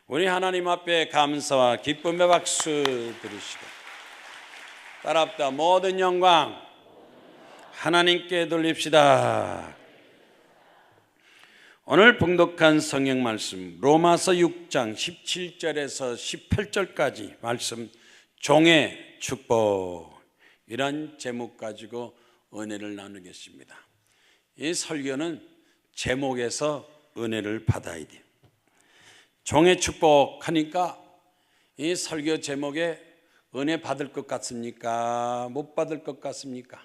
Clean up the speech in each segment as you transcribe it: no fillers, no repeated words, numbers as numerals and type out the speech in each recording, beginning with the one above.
우리 하나님 앞에 감사와 기쁨의 박수 드리시고 따랍다 모든 영광 하나님께 돌립시다. 오늘 봉독한 성경 말씀 로마서 6장 17절에서 18절까지 말씀 종의 축복, 이런 제목 가지고 은혜를 나누겠습니다. 이 설교는 제목에서 은혜를 받아야 돼요. 종의 축복 하니까 이 설교 제목에 은혜 받을 것 같습니까? 못 받을 것 같습니까?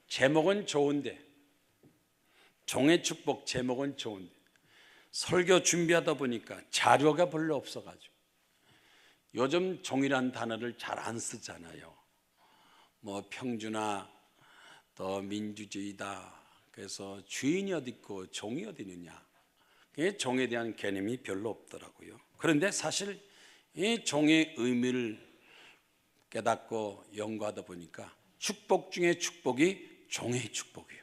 제목은 좋은데, 종의 축복 제목은 좋은데 설교 준비하다 보니까 자료가 별로 없어가지고, 요즘 종이란 단어를 잘 안 쓰잖아요. 뭐 평준화, 또 민주주의다. 그래서 주인이 어디 있고 종이 어디 있느냐, 종에 대한 개념이 별로 없더라고요. 그런데 사실 이 종의 의미를 깨닫고 연구하다 보니까 축복 중에 축복이 종의 축복이에요.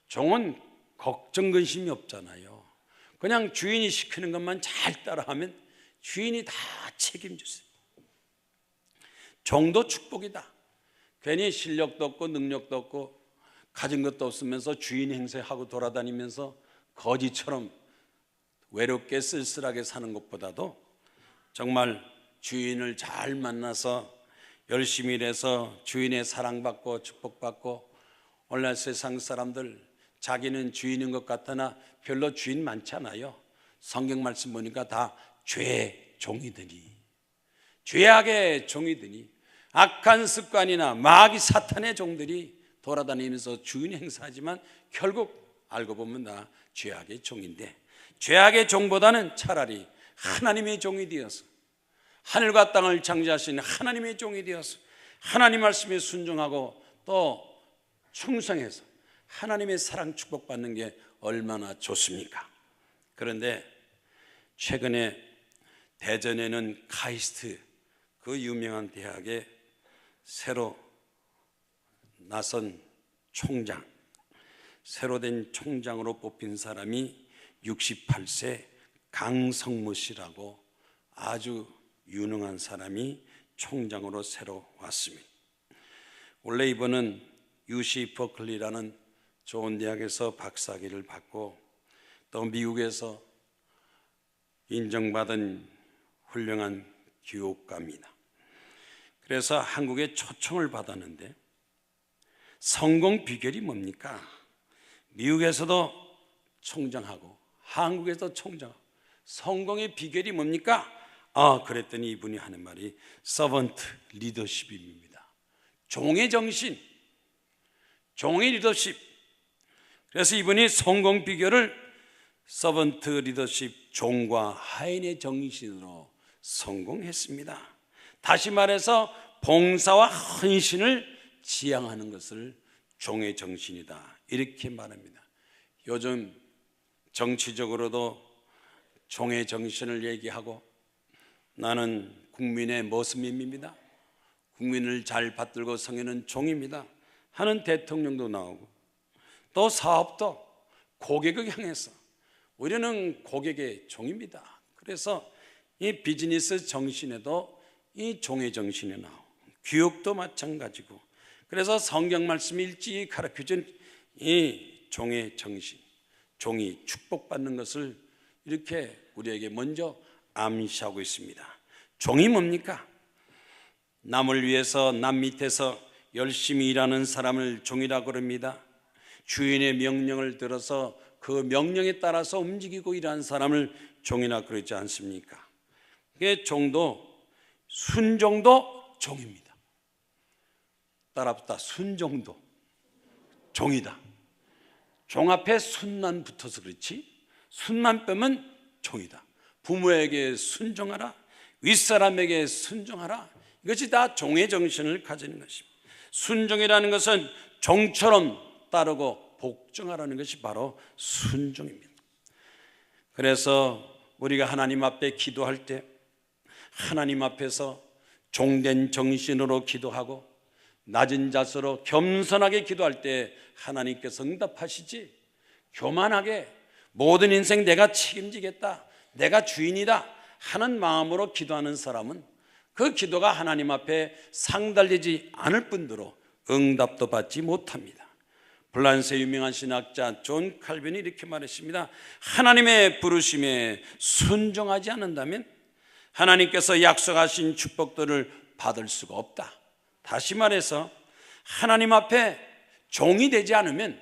종은 걱정 근심이 없잖아요. 그냥 주인이 시키는 것만 잘 따라하면 주인이 다 책임주세요. 종도 축복이다. 괜히 실력도 없고 능력도 없고 가진 것도 없으면서 주인 행세하고 돌아다니면서 거지처럼 외롭게 쓸쓸하게 사는 것보다도 정말 주인을 잘 만나서 열심히 일해서 주인의 사랑받고 축복받고, 오늘 세상 사람들 자기는 주인인 것 같으나 별로 주인 많잖아요. 성경 말씀 보니까 다 죄의 종이더니, 죄악의 종이더니, 악한 습관이나 마귀 사탄의 종들이 돌아다니면서 주인 행사하지만 결국 알고 보면 다 죄악의 종인데, 죄악의 종보다는 차라리 하나님의 종이 되어서, 하늘과 땅을 창조하신 하나님의 종이 되어서 하나님 말씀에 순종하고 또 충성해서 하나님의 사랑 축복받는 게 얼마나 좋습니까? 그런데 최근에 대전에는 카이스트, 그 유명한 대학에 새로 나선 총장, 새로 된 총장으로 뽑힌 사람이 68세 강성무 씨라고 아주 유능한 사람이 총장으로 새로 왔습니다. 원래 이분은 UC 버클리라는 좋은 대학에서 박사학위를 받고 또 미국에서 인정받은 훌륭한 교육가입니다. 그래서 한국에 초청을 받았는데 성공 비결이 뭡니까? 미국에서도 총장하고 한국에서도 총장하고 성공의 비결이 뭡니까? 그랬더니 이분이 하는 말이 서번트 리더십입니다. 종의 정신, 종의 리더십. 그래서 이분이 성공 비결을 서번트 리더십, 종과 하인의 정신으로 성공했습니다. 다시 말해서 봉사와 헌신을 지향하는 것을 종의 정신이다, 이렇게 말합니다. 요즘 정치적으로도 종의 정신을 얘기하고, 나는 국민의 모습입니다, 국민을 잘 받들고 섬기는 종입니다 하는 대통령도 나오고, 또 사업도 고객을 향해서 우리는 고객의 종입니다. 그래서 이 비즈니스 정신에도 이 종의 정신이 나오고, 교육도 마찬가지고, 그래서 성경 말씀이 일찍이 가르쳐준 이 종의 정신, 종이 축복받는 것을 이렇게 우리에게 먼저 암시하고 있습니다. 종이 뭡니까? 남을 위해서 남 밑에서 열심히 일하는 사람을 종이라고 합니다. 주인의 명령을 들어서 그 명령에 따라서 움직이고 일하는 사람을 종이라 그러지 않습니까? 그게 종도, 순종도 종입니다. 따라붙다, 순종도 종이다. 종 앞에 순만 붙어서 그렇지, 순만 빼면 종이다. 부모에게 순종하라, 윗사람에게 순종하라, 이것이 다 종의 정신을 가지는 것입니다. 순종이라는 것은 종처럼 따르고 복종하라는 것이 바로 순종입니다. 그래서 우리가 하나님 앞에 기도할 때 하나님 앞에서 종된 정신으로 기도하고 낮은 자세로 겸손하게 기도할 때 하나님께서 응답하시지, 교만하게 모든 인생 내가 책임지겠다, 내가 주인이다 하는 마음으로 기도하는 사람은 그 기도가 하나님 앞에 상달되지 않을 뿐더러 응답도 받지 못합니다. 불란스의 유명한 신학자 존 칼빈이 이렇게 말했습니다. 하나님의 부르심에 순종하지 않는다면 하나님께서 약속하신 축복들을 받을 수가 없다. 다시 말해서 하나님 앞에 종이 되지 않으면,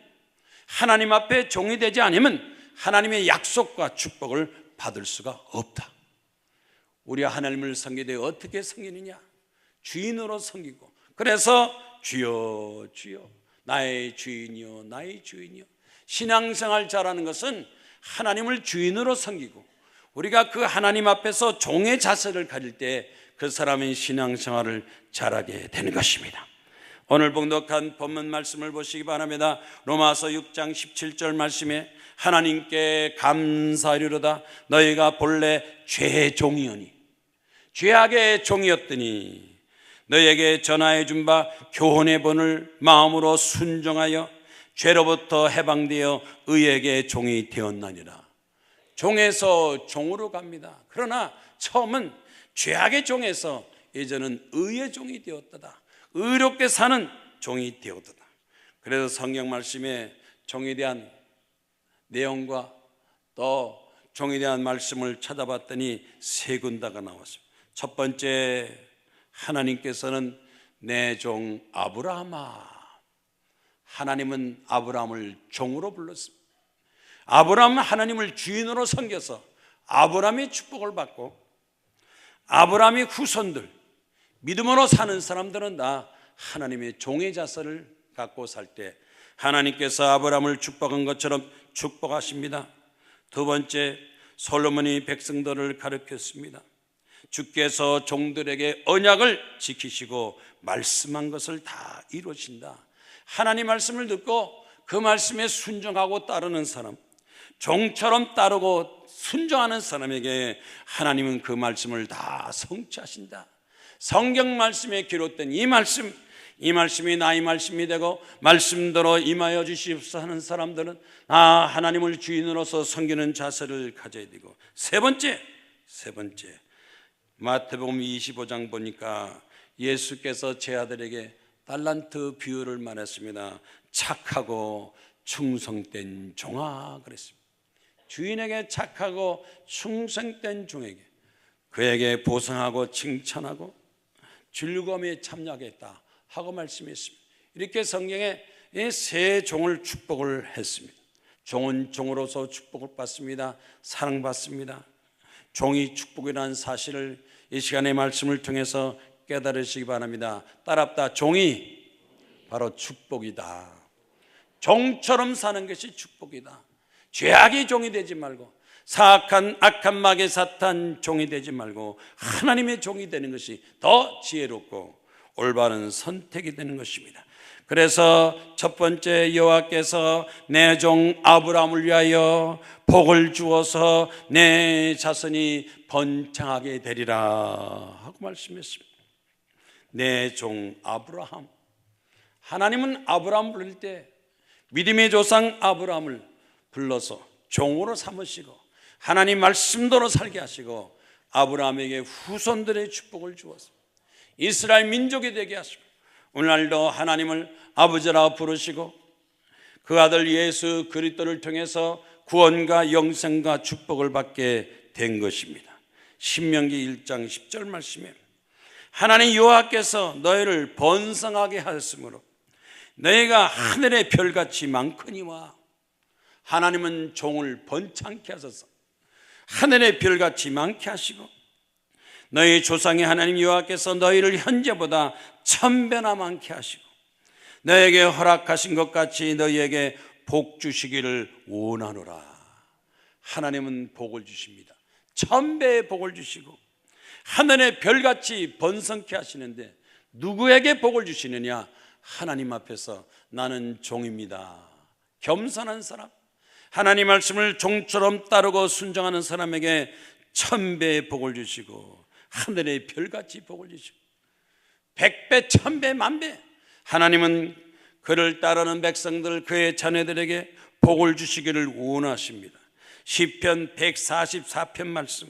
하나님 앞에 종이 되지 않으면 하나님의 약속과 축복을 받을 수가 없다. 우리가 하나님을 섬기되 어떻게 섬기느냐? 주인으로 섬기고, 그래서 주여 주여 나의 주인이요 나의 주인이요. 신앙생활 잘하는 것은 하나님을 주인으로 섬기고, 우리가 그 하나님 앞에서 종의 자세를 가질 때 그 사람의 신앙생활을 잘하게 되는 것입니다. 오늘 봉독한 본문 말씀을 보시기 바랍니다. 로마서 6장 17절 말씀에 하나님께 감사하리로다 너희가 본래 죄의 종이오니, 죄악의 종이었더니 너희에게 전하여 준 바 교훈의 본을 마음으로 순종하여 죄로부터 해방되어 의에게 종이 되었나니라. 종에서 종으로 갑니다. 그러나 처음은 죄악의 종에서 이제는 의의 종이 되었다. 의롭게 사는 종이 되었다. 그래서 성경 말씀에 종에 대한 내용과 또 종에 대한 말씀을 찾아봤더니 세 군데가 나왔습니다. 첫 번째, 하나님께서는 내 종 아브라함아. 하나님은 아브라함을 종으로 불렀습니다. 아브라함은 하나님을 주인으로 섬겨서 아브라함의 축복을 받고, 아브라함의 후손들, 믿음으로 사는 사람들은 다 하나님의 종의 자세를 갖고 살 때 하나님께서 아브라함을 축복한 것처럼 축복하십니다. 두 번째, 솔로몬이 백성들을 가르쳤습니다. 주께서 종들에게 언약을 지키시고 말씀한 것을 다 이루신다. 하나님 말씀을 듣고 그 말씀에 순종하고 따르는 사람, 종처럼 따르고 순종하는 사람에게 하나님은 그 말씀을 다 성취하신다. 성경 말씀에 기록된 이 말씀이 나의 말씀이 되고 말씀대로 임하여 주시옵소서 하는 사람들은 하나님을 주인으로서 섬기는 자세를 가져야 되고, 세 번째 마태복음 25장 보니까 예수께서 제 아들에게 달란트 비유를 말했습니다. 착하고 충성된 종아 그랬습니다. 주인에게 착하고 충성된 종에게 그에게 보상하고 칭찬하고 즐거움에 참여하겠다 하고 말씀했습니다. 이렇게 성경에 세 종을 축복을 했습니다. 종은 종으로서 축복을 받습니다. 사랑받습니다. 종이 축복이라는 사실을 이 시간의 말씀을 통해서 깨달으시기 바랍니다. 따랍다. 종이 바로 축복이다. 종처럼 사는 것이 축복이다. 죄악의 종이 되지 말고, 사악한 악한 마귀 사탄 종이 되지 말고 하나님의 종이 되는 것이 더 지혜롭고 올바른 선택이 되는 것입니다. 그래서 첫 번째, 여호와께서 내 종 아브라함을 위하여 복을 주어서 내 자손이 번창하게 되리라 하고 말씀했습니다. 내 종 아브라함, 하나님은 아브라함 부를 때 믿음의 조상 아브라함을 불러서 종으로 삼으시고 하나님 말씀대로 살게 하시고 아브라함에게 후손들의 축복을 주었습니다. 이스라엘 민족이 되게 하시고 오늘날도 하나님을 아버지라 부르시고 그 아들 예수 그리스도를 통해서 구원과 영생과 축복을 받게 된 것입니다. 신명기 1장 10절 말씀에 하나님 여호와께서 너희를 번성하게 하였으므로 너희가 하늘의 별같이 많거니와, 하나님은 종을 번창케 하소서 하늘의 별같이 많게 하시고 너희 조상의 하나님 여호와께서 너희를 현재보다 1000배나 많게 하시고 너희에게 허락하신 것 같이 너희에게 복 주시기를 원하노라. 하나님은 복을 주십니다. 1000배의 복을 주시고 하늘의 별같이 번성케 하시는데 누구에게 복을 주시느냐? 하나님 앞에서 나는 종입니다. 겸손한 사람, 하나님 말씀을 종처럼 따르고 순종하는 사람에게 1000배의 복을 주시고 하늘의 별같이 복을 주시고 100배, 1000배, 10,000배 하나님은 그를 따르는 백성들, 그의 자녀들에게 복을 주시기를 원하십니다. 시편 144편 말씀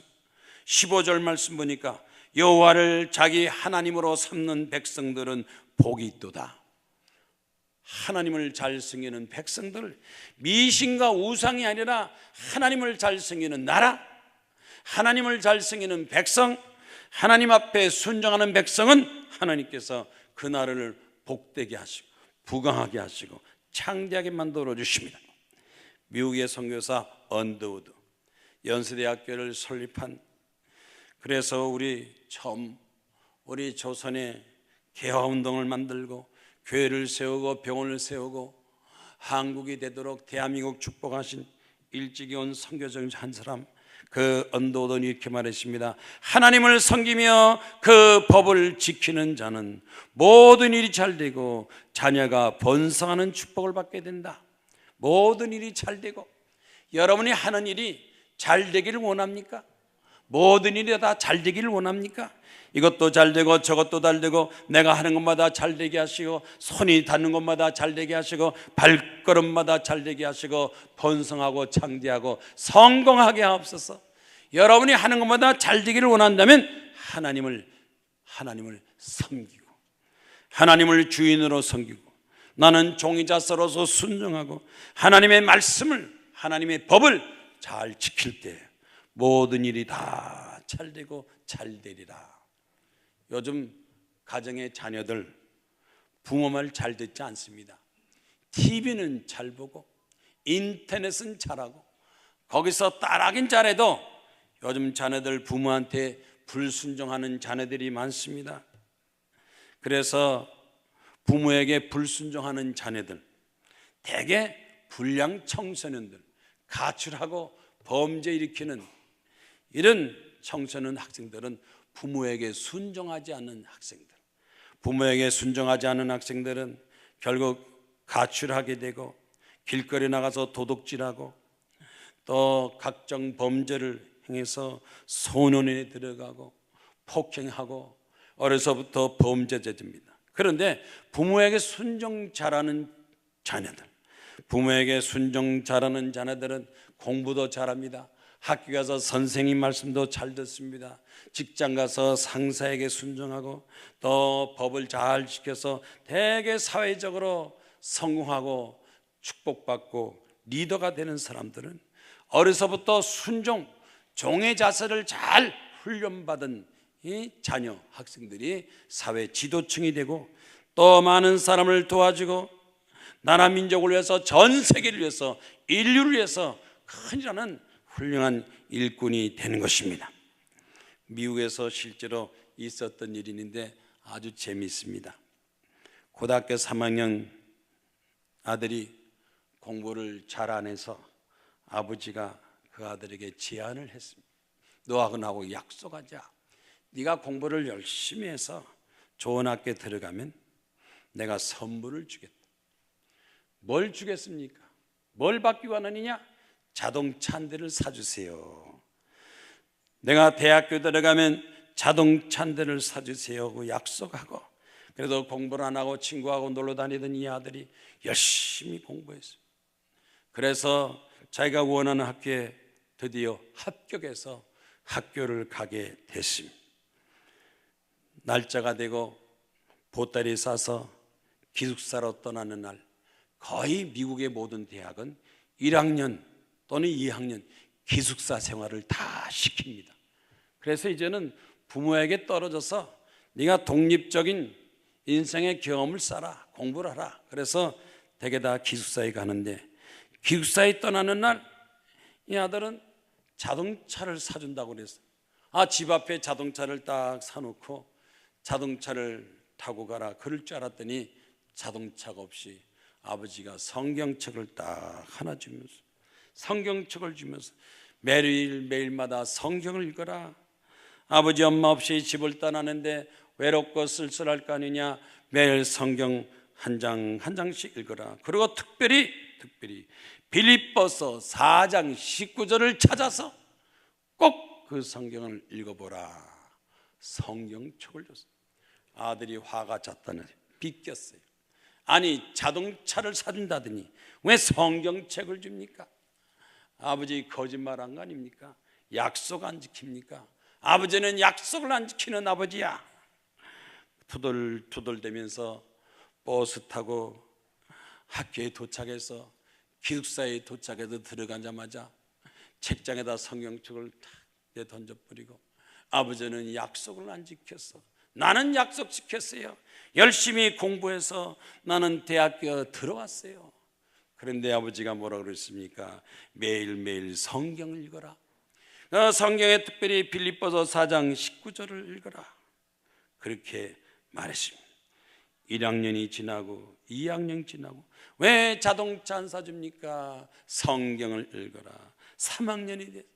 15절 말씀 보니까 여호와를 자기 하나님으로 삼는 백성들은 복이 있도다. 하나님을 잘 섬기는 백성들, 미신과 우상이 아니라 하나님을 잘 섬기는 나라, 하나님을 잘 섬기는 백성, 하나님 앞에 순종하는 백성은 하나님께서 그 나라를 복되게 하시고 부강하게 하시고 창대하게 만들어 주십니다. 미국의 선교사 언더우드 연세대학교를 설립한, 그래서 우리 조선에 개화운동을 만들고 교회를 세우고 병원을 세우고 한국이 되도록 대한민국 축복하신 일찍이 온 선교적 한 사람, 그 언더우드는 이렇게 말했습니다. 하나님을 섬기며 그 법을 지키는 자는 모든 일이 잘 되고 자녀가 번성하는 축복을 받게 된다. 모든 일이 잘 되고, 여러분이 하는 일이 잘 되기를 원합니까? 모든 일이 다 잘 되기를 원합니까? 이것도 잘 되고 저것도 잘 되고 내가 하는 것마다 잘 되게 하시고 손이 닿는 것마다 잘 되게 하시고 발걸음마다 잘 되게 하시고 번성하고 창대하고 성공하게 하옵소서. 여러분이 하는 것마다 잘 되기를 원한다면 하나님을 섬기고 하나님을 주인으로 섬기고 나는 종이자서로서 순종하고 하나님의 말씀을, 하나님의 법을 잘 지킬 때 모든 일이 다 잘 되고 잘 되리라. 요즘 가정의 자녀들 부모 말 잘 듣지 않습니다. TV는 잘 보고 인터넷은 잘하고 거기서 따라하긴 잘해도 요즘 자녀들 부모한테 불순종하는 자녀들이 많습니다. 그래서 부모에게 불순종하는 자녀들, 대개 불량 청소년들, 가출하고 범죄 일으키는 이런 청소년 학생들은 부모에게 순종하지 않는 학생들, 부모에게 순종하지 않는 학생들은 결국 가출하게 되고 길거리 나가서 도둑질하고 또 각종 범죄를 행해서 소년원에 들어가고 폭행하고 어려서부터 범죄자 됩니다. 그런데 부모에게 순종 잘하는 자녀들, 부모에게 순종 잘하는 자녀들은 공부도 잘합니다. 학교 가서 선생님 말씀도 잘 듣습니다. 직장 가서 상사에게 순종하고 또 법을 잘 지켜서 되게 사회적으로 성공하고 축복받고 리더가 되는 사람들은 어려서부터 순종, 종의 자세를 잘 훈련받은 이 자녀 학생들이 사회 지도층이 되고 또 많은 사람을 도와주고 나라 민족을 위해서, 전 세계를 위해서, 인류를 위해서 큰일하는 훌륭한 일꾼이 되는 것입니다. 미국에서 실제로 있었던 일인데 아주 재미있습니다. 고등학교 3학년 아들이 공부를 잘 안 해서 아버지가 그 아들에게 제안을 했습니다. 너하고 나하고 약속하자. 네가 공부를 열심히 해서 좋은 학교에 들어가면 내가 선물을 주겠다. 뭘 주겠습니까? 뭘 받기 원하느냐? 자동차 한 대를 사주세요. 내가 대학교 들어가면 자동차 한 대를 사주세요 하고 약속하고, 그래도 공부를 안 하고 친구하고 놀러 다니던 이 아들이 열심히 공부했어요. 그래서 자기가 원하는 학교에 드디어 합격해서 학교를 가게 됐습니다. 날짜가 되고 보따리 싸서 기숙사로 떠나는 날, 거의 미국의 모든 대학은 1학년 또는 2학년 기숙사 생활을 다 시킵니다. 그래서 이제는 부모에게 떨어져서 네가 독립적인 인생의 경험을 쌓아, 공부를 하라. 그래서 대개 다 기숙사에 가는데, 기숙사에 떠나는 날 이 아들은 자동차를 사준다고 그랬어요. 집 앞에 자동차를 딱 사놓고 자동차를 타고 가라 그럴 줄 알았더니 자동차가 없이 아버지가 성경책을 딱 하나 주면서, 성경책을 주면서 매일마다 성경을 읽어라. 아버지 엄마 없이 집을 떠나는데 외롭고 쓸쓸할 거 아니냐. 매일 성경 한 장 한 장씩 읽어라. 그리고 특별히 빌립보서 4장 19절을 찾아서 꼭 그 성경을 읽어보라. 성경책을 줬어요. 아들이 화가 찼다는, 비꼈어요. 아니 자동차를 사준다더니 왜 성경책을 줍니까? 아버지 거짓말한 거 아닙니까? 약속 안 지킵니까? 아버지는 약속을 안 지키는 아버지야. 투덜투덜대면서 버스 타고 학교에 도착해서 기숙사에 도착해서 들어가자마자 책장에다 성경책을 탁 던져버리고, 아버지는 약속을 안 지켰어. 나는 약속 지켰어요. 열심히 공부해서 나는 대학교 들어왔어요. 그런데 아버지가 뭐라 그랬습니까? 매일매일 성경을 읽어라. 성경에 특별히 빌립보서 4장 19절을 읽어라. 그렇게 말했습니다. 1학년이 지나고 2학년 지나고 왜 자동차 안 사줍니까? 성경을 읽어라. 3학년이 됐어.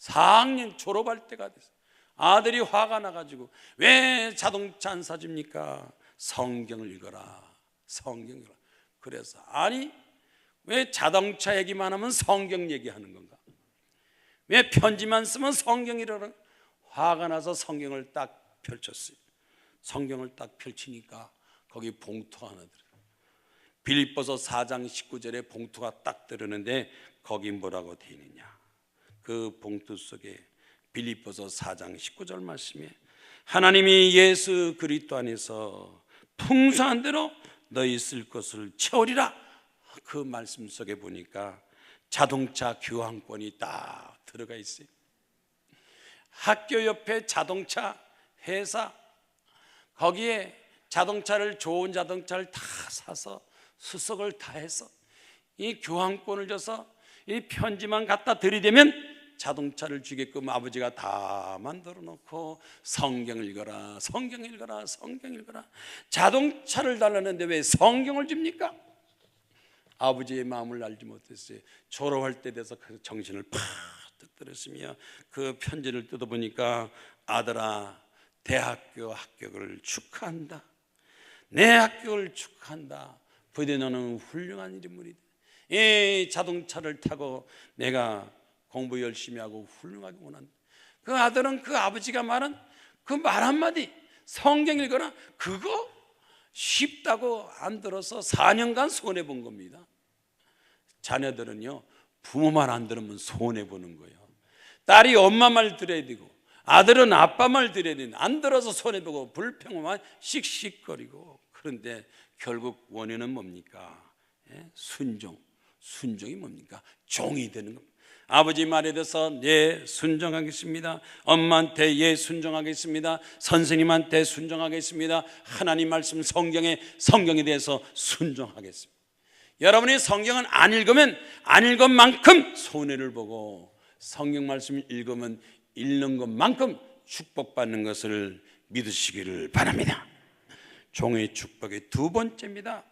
4학년 졸업할 때가 됐어. 아들이 화가 나가지고 왜 자동차 안 사줍니까? 성경을 읽어라. 성경 읽어라. 그래서 아니 왜 자동차 얘기만 하면 성경 얘기하는 건가? 왜 편지만 쓰면 성경이라는? 화가 나서 성경을 딱 펼쳤어요. 성경을 딱 펼치니까 거기 봉투 하나 들어요. 빌립보서 4장 19절에 봉투가 딱 들었는데 거기 뭐라고 되어 있느냐? 그 봉투 속에 빌립보서 4장 19절 말씀에 하나님이 예수 그리스도 안에서 풍성한 대로 너희 쓸 것을 채우리라. 그 말씀 속에 보니까 자동차 교환권이 딱 들어가 있어요. 학교 옆에 자동차 회사, 거기에 자동차를, 좋은 자동차를 다 사서 수석을 다 해서 이 교환권을 줘서 이 편지만 갖다 들이대면 자동차를 주게끔 아버지가 다 만들어 놓고 성경을 읽어라, 성경을 읽어라, 성경을 읽어라. 자동차를 달라는데 왜 성경을 줍니까? 아버지의 마음을 알지 못했어요. 졸업할 때 돼서 그 정신을 팍 들었으며 그 편지를 뜯어보니까 아들아, 대학교 합격을 축하한다. 내 합격을 축하한다. 부디 너는 훌륭한 인물이다. 이 자동차를 타고 내가 공부 열심히 하고 훌륭하게 원한다. 그 아들은 그 아버지가 말한 그 말 한마디, 성경 읽어라, 그거 쉽다고 안 들어서 4년간 손해본 겁니다. 자녀들은요, 부모 말 안 들으면 손해보는 거예요. 딸이 엄마 말 들어야 되고 아들은 아빠 말 들어야 되는데 안 들어서 손해보고 불평만 씩씩거리고. 그런데 결국 원인은 뭡니까? 순종이 뭡니까? 종이 되는 겁니다. 아버지 말에 대해서 예 순종하겠습니다. 엄마한테 예 순종하겠습니다. 선생님한테 순종하겠습니다. 하나님 말씀 성경에 대해서 순종하겠습니다. 여러분이 성경은 안 읽으면 안 읽은 만큼 손해를 보고, 성경 말씀을 읽으면 읽는 것만큼 축복받는 것을 믿으시기를 바랍니다. 종의 축복의 두 번째입니다.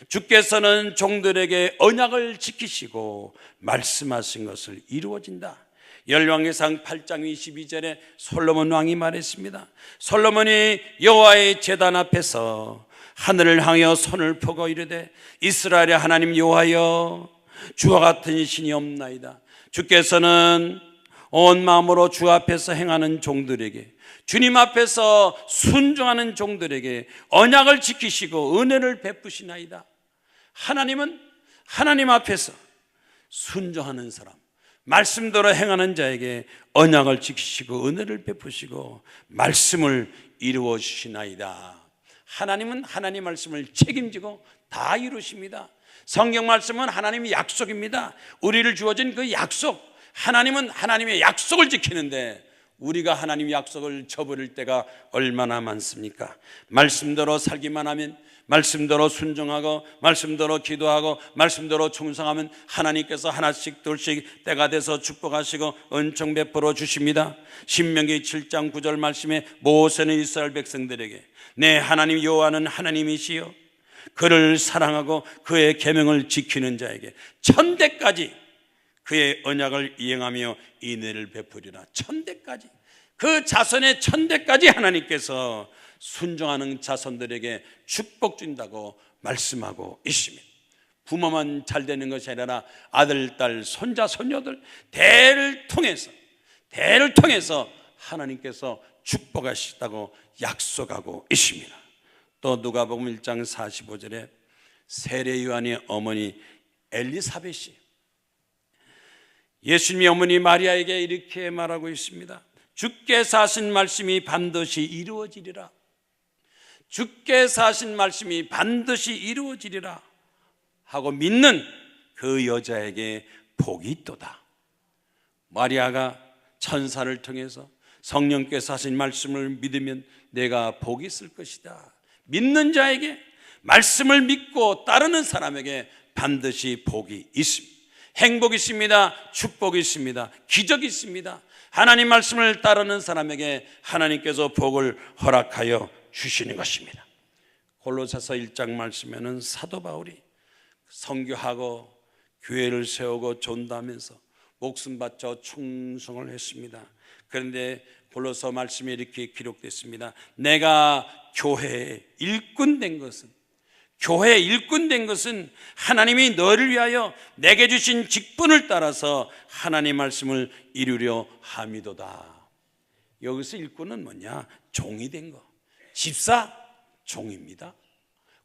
주께서는 종들에게 언약을 지키시고 말씀하신 것을 이루어진다. 열왕기상 8장 22절에 솔로몬 왕이 말했습니다. 솔로몬이 여호와의 제단 앞에서 하늘을 향하여 손을 펴고 이르되 이스라엘의 하나님 여호와여, 주와 같은 신이 없나이다. 주께서는 온 마음으로 주 앞에서 행하는 종들에게, 주님 앞에서 순종하는 종들에게 언약을 지키시고 은혜를 베푸시나이다. 하나님은 하나님 앞에서 순종하는 사람, 말씀대로 행하는 자에게 언약을 지키시고 은혜를 베푸시고 말씀을 이루어 주시나이다. 하나님은 하나님 말씀을 책임지고 다 이루십니다. 성경 말씀은 하나님의 약속입니다. 우리를 주어진 그 약속, 하나님은 하나님의 약속을 지키는데 우리가 하나님의 약속을 저버릴 때가 얼마나 많습니까? 말씀대로 살기만 하면, 말씀대로 순종하고 말씀대로 기도하고 말씀대로 충성하면 하나님께서 하나씩 둘씩 때가 돼서 축복하시고 은총 베풀어 주십니다. 신명기 7장 9절 말씀에 모세는 이스라엘 백성들에게 내 하나님 여호와는 하나님이시여 그를 사랑하고 그의 계명을 지키는 자에게 천대까지 그의 언약을 이행하며 인애를 베푸리라. 천대까지, 그 자손의 천대까지 하나님께서 순종하는 자손들에게 축복 준다고 말씀하고 있습니다. 부모만 잘 되는 것이 아니라 아들, 딸, 손자, 손녀들 대를 통해서 하나님께서 축복하시다고 약속하고 있습니다. 또 누가복음 1장 45절에 세례 요한의 어머니 엘리사벳이 예수님이 어머니 마리아에게 이렇게 말하고 있습니다. 주께서 하신 말씀이 반드시 이루어지리라. 주께서 하신 말씀이 반드시 이루어지리라 하고 믿는 그 여자에게 복이 있도다. 마리아가 천사를 통해서 성령께서 하신 말씀을 믿으면 내가 복이 있을 것이다. 믿는 자에게, 말씀을 믿고 따르는 사람에게 반드시 복이 있습니다. 행복이 있습니다. 축복이 있습니다. 기적이 있습니다. 하나님 말씀을 따르는 사람에게 하나님께서 복을 허락하여 주시는 것입니다. 골로새서 1장 말씀에는 사도 바울이 선교하고 교회를 세우고 전도하면서 목숨 바쳐 충성을 했습니다. 그런데 골로새 말씀에 이렇게 기록됐습니다. 내가 교회의 일꾼 된 것은, 교회의 일꾼 된 것은 하나님이 너를 위하여 내게 주신 직분을 따라서 하나님 말씀을 이루려 함이도다. 여기서 일꾼은 뭐냐? 종이 된 거. 집사 종입니다.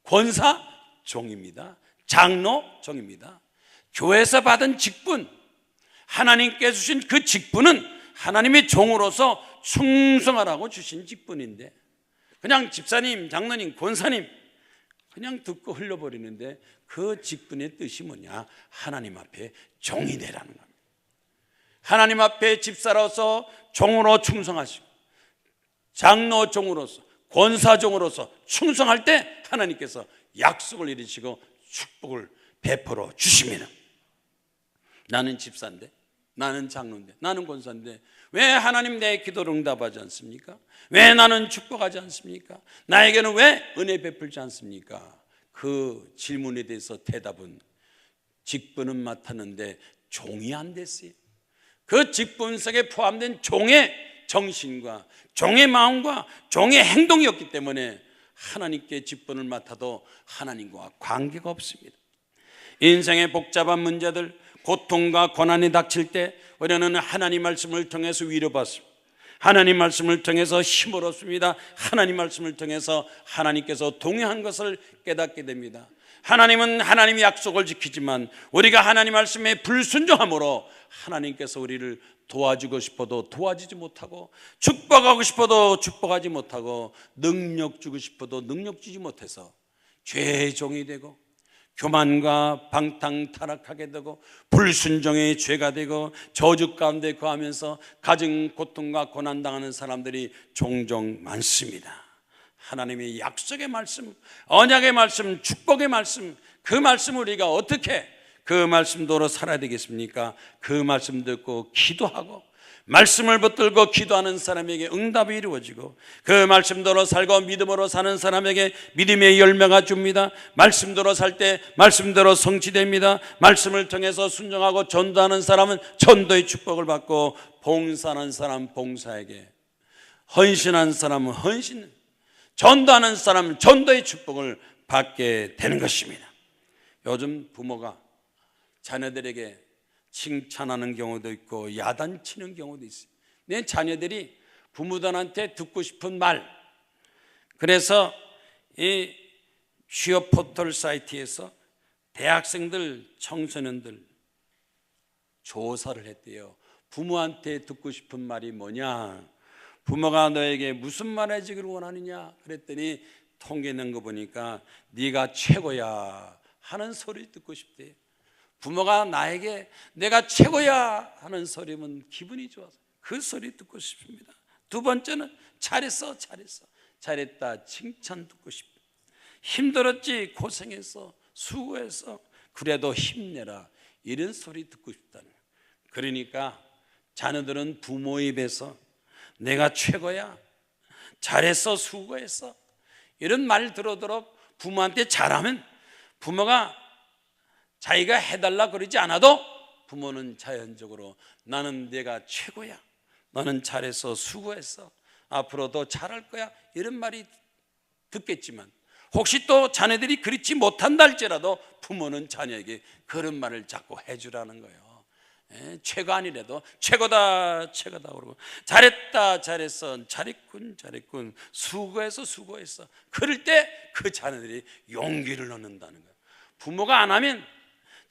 권사 종입니다. 장로 종입니다. 교회에서 받은 직분, 하나님께 주신 그 직분은 하나님의 종으로서 충성하라고 주신 직분인데, 그냥 집사님, 장로님, 권사님 그냥 듣고 흘려버리는데 그 직분의 뜻이 뭐냐? 하나님 앞에 종이 되라는 겁니다. 하나님 앞에 집사로서 종으로 충성하시고 장로 종으로서, 권사 종으로서 충성할 때 하나님께서 약속을 이루시고 축복을 베풀어 주십니다. 나는 집사인데, 나는 장로인데, 나는 권사인데 왜 하나님 내 기도를 응답하지 않습니까? 왜 나는 축복하지 않습니까? 나에게는 왜 은혜 베풀지 않습니까? 그 질문에 대해서 대답은 직분은 맡았는데 종이 안 됐어요. 그 직분 속에 포함된 종의 정신과 종의 마음과 종의 행동이었기 때문에 하나님께 직분을 맡아도 하나님과 관계가 없습니다. 인생의 복잡한 문제들, 고통과 고난이 닥칠 때 우리는 하나님 말씀을 통해서 위로받습니다. 하나님 말씀을 통해서 힘을 얻습니다. 하나님 말씀을 통해서 하나님께서 동행한 것을 깨닫게 됩니다. 하나님은 하나님의 약속을 지키지만 우리가 하나님 말씀에 불순종함으로 하나님께서 우리를 도와주고 싶어도 도와주지 못하고, 축복하고 싶어도 축복하지 못하고, 능력 주고 싶어도 능력 주지 못해서 죄의 종이 되고 교만과 방탕 타락하게 되고 불순종의 죄가 되고 저주 가운데 거하면서 가정 고통과 고난당하는 사람들이 종종 많습니다. 하나님의 약속의 말씀, 언약의 말씀, 축복의 말씀, 그 말씀 우리가 어떻게 그 말씀대로 살아야 되겠습니까? 그 말씀 듣고 기도하고 말씀을 붙들고 기도하는 사람에게 응답이 이루어지고, 그 말씀대로 살고 믿음으로 사는 사람에게 믿음의 열매가 줍니다. 말씀대로 살 때 말씀대로 성취됩니다. 말씀을 통해서 순종하고 전도하는 사람은 전도의 축복을 받고, 봉사하는 사람 봉사에게, 헌신한 사람은 헌신, 전도하는 사람은 전도의 축복을 받게 되는 것입니다. 요즘 부모가 자녀들에게 칭찬하는 경우도 있고 야단치는 경우도 있어요. 내 자녀들이 부모들한테 듣고 싶은 말, 그래서 이 취업 포털 사이트에서 대학생들, 청소년들 조사를 했대요. 부모한테 듣고 싶은 말이 뭐냐, 부모가 너에게 무슨 말 해주기를 원하느냐 그랬더니 통계 낸 거 보니까 네가 최고야 하는 소리 듣고 싶대요. 부모가 나에게 내가 최고야 하는 소리면 기분이 좋아서 그 소리 듣고 싶습니다. 두 번째는 잘했어, 잘했어, 잘했다 칭찬 듣고 싶다. 힘들었지, 고생했어, 수고했어, 그래도 힘내라, 이런 소리 듣고 싶다는 거예요. 그러니까 자녀들은 부모 입에서 내가 최고야, 잘했어, 수고했어, 이런 말 들어도록 부모한테 잘하면 부모가 자기가 해달라 그러지 않아도 부모는 자연적으로 나는 내가 최고야, 너는 잘했어, 수고했어, 앞으로도 잘할 거야, 이런 말이 듣겠지만, 혹시 또 자녀들이 그렇지 못한다 할지라도 부모는 자녀에게 그런 말을 자꾸 해주라는 거예요. 최고 아니래도 최고다, 최고다 그러고, 잘했다, 잘했어, 잘했군, 잘했군, 수고했어, 수고했어, 그럴 때 그 자녀들이 용기를 얻는다는 거예요. 부모가 안 하면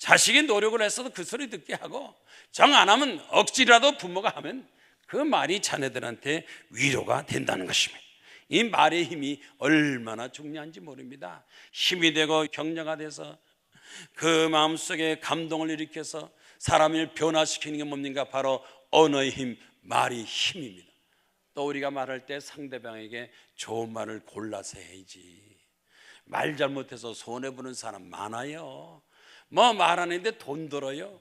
자식이 노력을 했어도 그 소리 듣게 하고, 정 안 하면 억지라도 부모가 하면 그 말이 자녀들한테 위로가 된다는 것입니다. 이 말의 힘이 얼마나 중요한지 모릅니다. 힘이 되고 격려가 돼서 그 마음속에 감동을 일으켜서 사람을 변화시키는 게 뭡니까? 바로 언어의 힘, 말이 힘입니다. 또 우리가 말할 때 상대방에게 좋은 말을 골라서 해야지. 말 잘못해서 손해보는 사람 많아요. 뭐 말하는데 돈 들어요.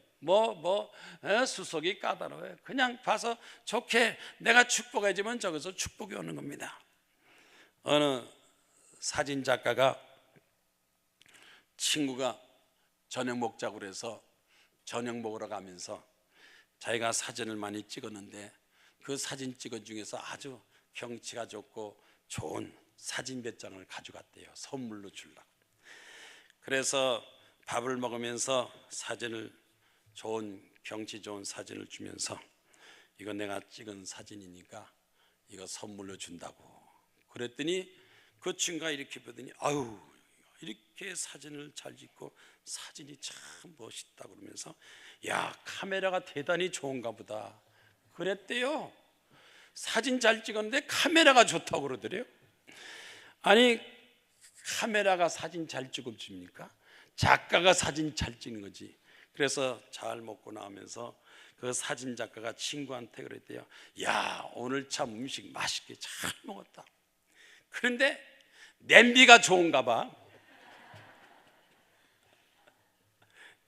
수속이 까다로워요. 그냥 봐서 좋게 내가 축복해주면 저기서 축복이 오는 겁니다. 어느 사진 작가가 친구가 저녁 먹자고 그래서 저녁 먹으러 가면서 자기가 사진을 많이 찍었는데 그 사진 찍은 중에서 아주 경치가 좋고 좋은 사진 몇 장을 가져갔대요. 선물로 주려고. 그래서 밥을 먹으면서 사진을, 좋은 경치 좋은 사진을 주면서 이거 내가 찍은 사진이니까 이거 선물로 준다고. 그랬더니 그 친구가 이렇게 보더니 아유, 이렇게 사진을 잘 찍고 사진이 참 멋있다 그러면서 야, 카메라가 대단히 좋은가 보다 그랬대요. 사진 잘 찍었는데 카메라가 좋다고 그러더래요. 아니, 카메라가 사진 잘 찍어줍니까? 작가가 사진 잘 찍는 거지. 그래서 잘 먹고 나오면서 그 사진 작가가 친구한테 그랬대요. 야, 오늘 참 음식 맛있게 잘 먹었다. 그런데 냄비가 좋은가 봐.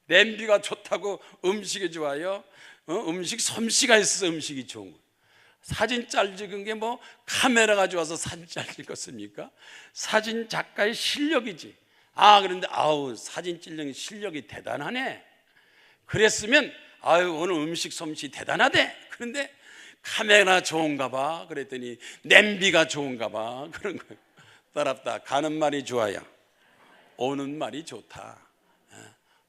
냄비가 좋다고 음식이 좋아요? 음식 솜씨가 있어서 음식이 좋은 거예요. 사진 잘 찍은 게 뭐 카메라가 좋아서 사진 잘 찍었습니까? 사진 작가의 실력이지. 그런데 사진 찍는 실력이 대단하네. 그랬으면 오늘 음식 솜씨 대단하대. 그런데 카메라 좋은가 봐 그랬더니 냄비가 좋은가 봐 그런 거예요. 따랍다. 가는 말이 좋아야 오는 말이 좋다.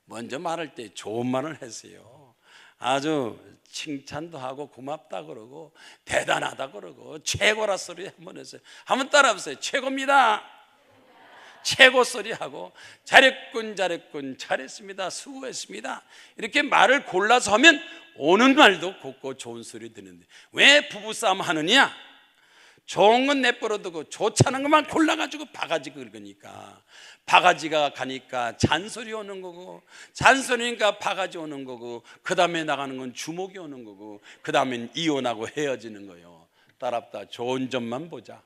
먼저 말할 때 좋은 말을 하세요. 아주 칭찬도 하고 고맙다 그러고 대단하다 그러고 최고라 소리 한번 해서요. 한번 따라해보세요. 최고입니다. 최고 소리 하고 잘했군 잘했습니다 수고했습니다 이렇게 말을 골라서 하면 오는 말도 곱고 좋은 소리 듣는데 왜 부부싸움 하느냐? 좋은 건 내버려두고 좋지 않은 것만 골라가지고 바가지 긁으니까 바가지가 가니까 잔소리 오는 거고 잔소리니까 바가지 오는 거고 그 다음에 나가는 건 주목이 오는 거고 그 다음엔 이혼하고 헤어지는 거예요. 따랍다. 좋은 점만 보자.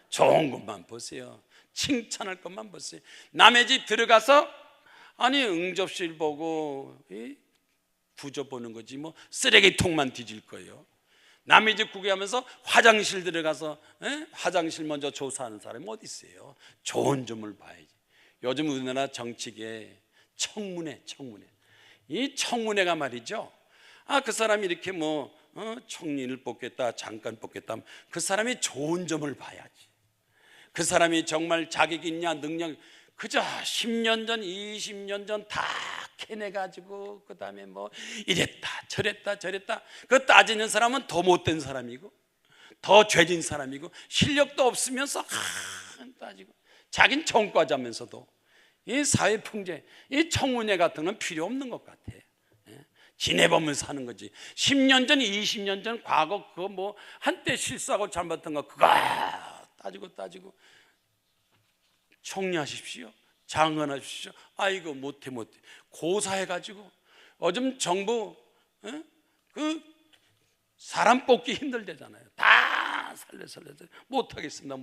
좋은 것만 보세요. 칭찬할 것만 보세요. 남의 집 들어가서 응접실 보고 구조 보는 거지 뭐 쓰레기통만 뒤질 거예요. 남의 집 구경하면서 화장실 들어가서 화장실 먼저 조사하는 사람이 어디 있어요? 좋은 점을 봐야지. 요즘 우리나라 정치계 청문회 이 청문회가 말이죠. 그 사람이 이렇게 총리를 뽑겠다 장관 뽑겠다 하면 그 사람이 좋은 점을 봐야지. 그 사람이 정말 자격이 있냐 능력 그저 10년 전 20년 전 다 캐내가지고 그 다음에 이랬다 저랬다 그거 따지는 사람은 더 못된 사람이고 더 죄진 사람이고 실력도 없으면서 따지고 자긴 전과자면서도 이 사회풍제 이 청문회 같은 건 필요 없는 것 같아. 지내보면서 하는 거지. 10년 전 20년 전 과거 그거 한때 실수하고 잘못한 거 그거 따지고 총리하십시오 장관하십시오. 이거 못해 고사해가지고 요즘 정부 그 사람 뽑기 힘들대잖아요. 다 살려서 못하겠습니다.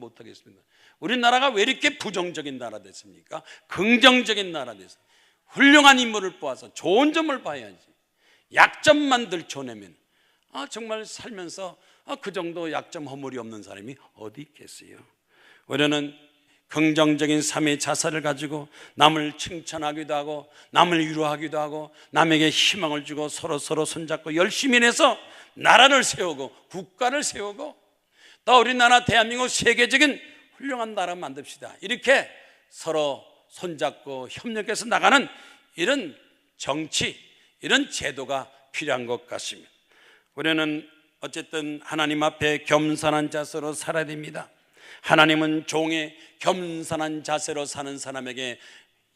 우리나라가 왜 이렇게 부정적인 나라 됐습니까? 긍정적인 나라 됐어요. 훌륭한 인물을 뽑아서 좋은 점을 봐야지. 약점만 들춰내면 정말 살면서 그 정도 약점 허물이 없는 사람이 어디 있겠어요? 우리는 긍정적인 삶의 자세를 가지고 남을 칭찬하기도 하고 남을 위로하기도 하고 남에게 희망을 주고 서로 손잡고 열심히 해서 나라를 세우고 국가를 세우고 또 우리나라 대한민국 세계적인 훌륭한 나라 만듭시다. 이렇게 서로 손잡고 협력해서 나가는 이런 정치 이런 제도가 필요한 것 같습니다. 우리는 어쨌든 하나님 앞에 겸손한 자세로 살아야 됩니다. 하나님은 종의 겸손한 자세로 사는 사람에게